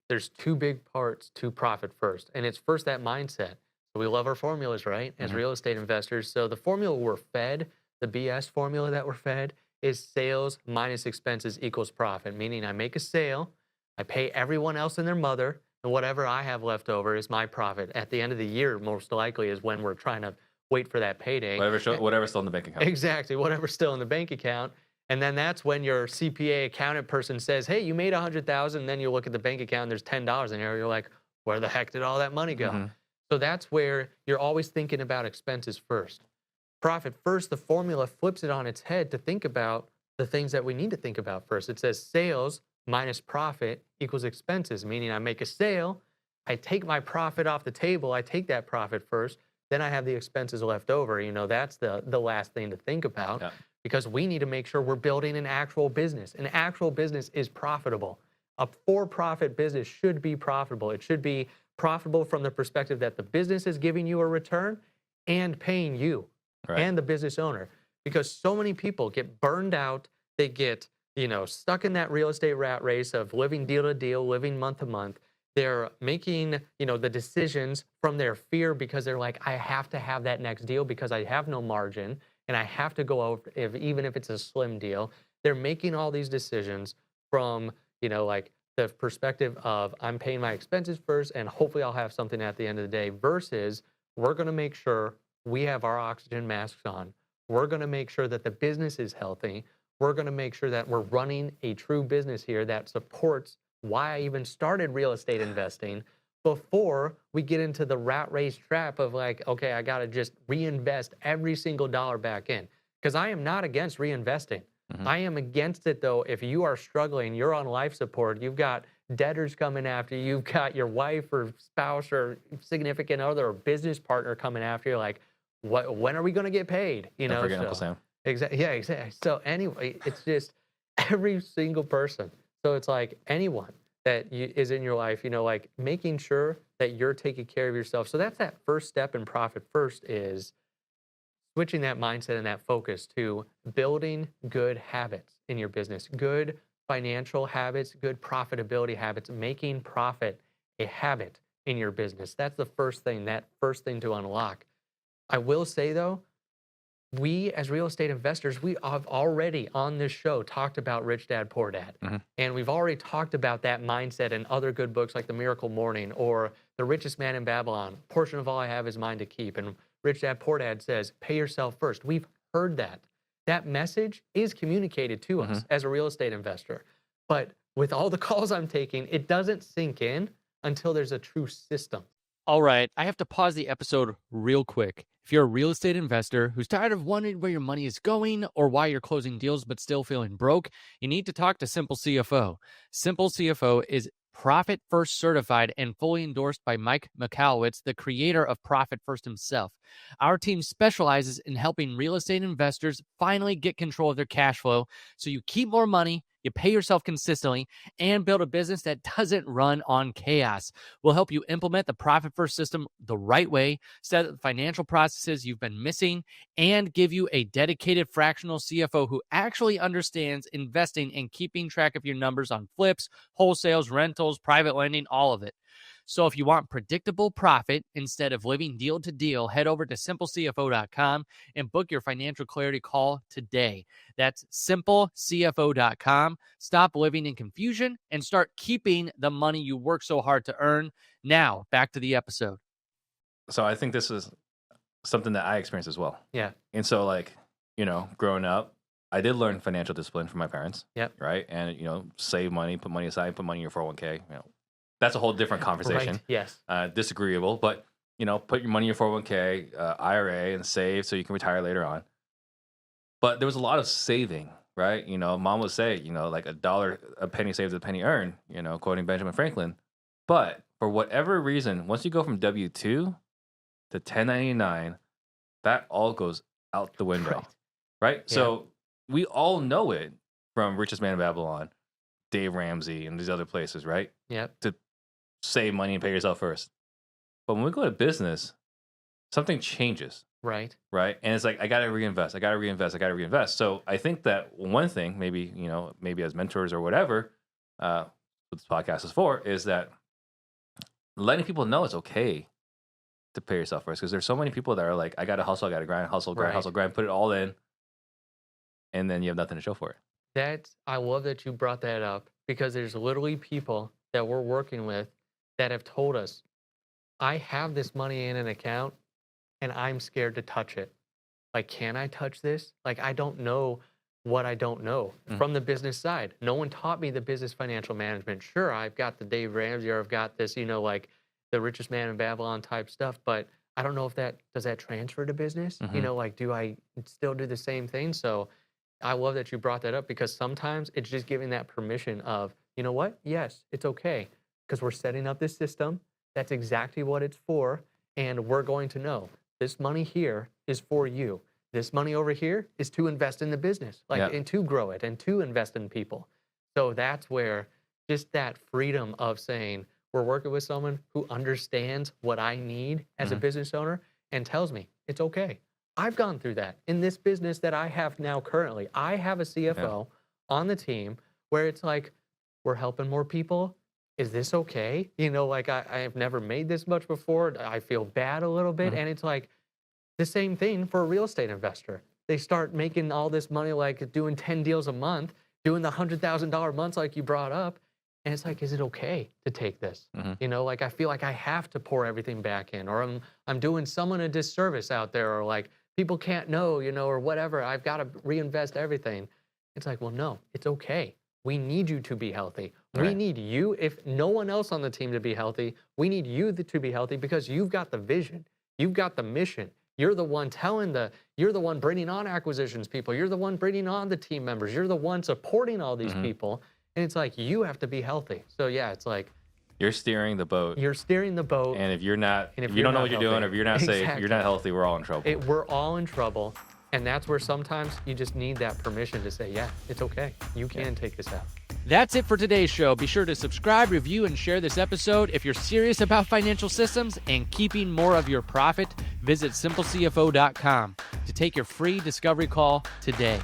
there's two big parts to profit first. And it's first that mindset. So we love our formulas, right? As Mhm. real estate investors. So the formula we're fed, the BS formula that we're fed is sales minus expenses equals profit, meaning I make a sale, I pay everyone else and their mother, and whatever I have left over is my profit. At the end of the year, most likely is when we're trying to wait for that payday. Whatever's still in the bank account. Exactly, whatever's still in the bank account. And then that's when your CPA accountant person says, "Hey, you made 100,000." And then you look at the bank account and there's $10 in there. You're like, "Where the heck did all that money go?" Mhm. So that's where you're always thinking about expenses first. Profit first, the formula flips it on its head to think about the things that we need to think about first. It says sales minus profit equals expenses, meaning I make a sale, I take my profit off the table, I take that profit first, then I have the expenses left over. That's the last thing to think about Yeah. because we need to make sure we're building an actual business. An actual business is profitable. A for-profit business should be profitable. It should be profitable from the perspective that the business is giving you a return and paying you Right. and the business owner, because so many people get burned out. They get, stuck in that real estate rat race of living deal to deal, living month to month. They're making, the decisions from their fear because they're like, I have to have that next deal because I have no margin and I have to go out even if it's a slim deal. They're making all these decisions from, like the perspective of I'm paying my expenses first and hopefully I'll have something at the end of the day versus we're going to make sure we have our oxygen masks on. We're going to make sure that the business is healthy. We're going to make sure that we're running a true business here that supports why I even started real estate investing before we get into the rat race trap of like, okay, I got to just reinvest every single dollar back in. Because I am not against reinvesting. Mhm. I am against it though. If you are struggling, you're on life support, you've got debtors coming after you, you've got your wife or spouse or significant other or business partner coming after you, like, when are we going to get paid? Don't forget Uncle So Sam. exactly, yeah, exactly. So anyway, it's just every single person. So it's like anyone that is in your life, like making sure that you're taking care of yourself. So that's that first step in profit first is switching that mindset and that focus to building good habits in your business, good financial habits, good profitability habits, making profit a habit in your business. That's the first thing, that first thing to unlock. I will say though, we as real estate investors, we have already on this show talked about Rich Dad Poor Dad. Mhm. And we've already talked about that mindset in other good books like The Miracle Morning or The Richest Man in Babylon. Portion of all I have is mine to keep. And Rich Dad Poor Dad says, pay yourself first. We've heard that. That message is communicated to us Mhm. as a real estate investor. But with all the calls I'm taking, it doesn't sink in until there's a true system. All right, I have to pause the episode real quick. If you're a real estate investor who's tired of wondering where your money is going or why you're closing deals but still feeling broke, you need to talk to Simple CFO. Simple CFO is Profit First certified and fully endorsed by Mike McAlowitz, the creator of Profit First himself. Our team specializes in helping real estate investors finally get control of their cash flow so you keep more money, you pay yourself consistently, and build a business that doesn't run on chaos. We'll help you implement the Profit First system the right way, set up the financial processes you've been missing, and give you a dedicated fractional CFO who actually understands investing and keeping track of your numbers on flips, wholesales, rentals, private lending, all of it. So if you want predictable profit instead of living deal to deal, head over to simplecfo.com and book your financial clarity call today. That's simplecfo.com. Stop living in confusion and start keeping the money you work so hard to earn. Now, back to the episode. So I think this is something that I experienced as well. Yeah. And so, like, growing up, I did learn financial discipline from my parents. Yep. Right. And, save money, put money aside, put money in your 401k. That's a whole different conversation. Right. Yes. Disagreeable. But, put your money in your 401k, IRA, and save so you can retire later on. But there was a lot of saving, right? Mom would say, like a penny saved, a penny earned, quoting Benjamin Franklin. But for whatever reason, once you go from W-2 to 1099, that all goes out the window, right? Yeah. So we all know it from Richest Man in Babylon, Dave Ramsey, and these other places, right? Yep. To save money and pay yourself first. But when we go to business, something changes, Right. right? And it's like, I got to reinvest. So I think that one thing, maybe as mentors or whatever, what this podcast is for, is that letting people know it's okay to pay yourself first, because there's so many people that are like, I got to hustle, I got to grind, hustle, grind, Right. hustle, grind, put it all in, and then you have nothing to show for it. I love that you brought that up because there's literally people that we're working with that have told us, I have this money in an account and I'm scared to touch it. Like, can I touch this? Like, I don't know what I don't know from the business side. No one taught me the business financial management. Sure, I've got the Dave Ramsey, or I've got this, like the richest man in Babylon type stuff, but I don't know if does that transfer to business? Like, do I still do the same thing? So I love that you brought that up, because sometimes it's just giving that permission of, you know what? Yes, it's okay, because we're setting up this system. That's exactly what it's for. And we're going to know this money here is for you. This money over here is to invest in the business, and to grow it and to invest in people. So that's where just that freedom of saying, we're working with someone who understands what I need as a business owner and tells me it's okay. I've gone through that in this business that I have now currently. I have a CFO on the team where it's like, we're helping more people. Is this okay? Like I have never made this much before. I feel bad a little bit. And it's like the same thing for a real estate investor. They start making all this money, like doing 10 deals a month, doing the $100,000 months like you brought up. And it's like, is it okay to take this? Like I feel like I have to pour everything back in, or I'm doing someone a disservice out there, or like people can't know, or whatever. I've got to reinvest everything. It's like, well, no, it's okay. We need you to be healthy. Right. We need you, if no one else on the team, to be healthy. We need you to be healthy, because you've got the vision. You've got the mission. You're the one you're the one bringing on acquisitions people. You're the one bringing on the team members. You're the one supporting all these people. And it's like, you have to be healthy. So yeah, it's like, You're steering the boat. you're steering the boat. And if you're not, And if if you you're don't know not what you're doing, healthy- or if you're not safe, you're Exactly. not healthy, we're all in trouble. We're all in trouble. And that's where sometimes you just need that permission to say, yeah, it's okay. You can take this out. That's it for today's show. Be sure to subscribe, review, and share this episode. If you're serious about financial systems and keeping more of your profit, visit simplecfo.com to take your free discovery call today.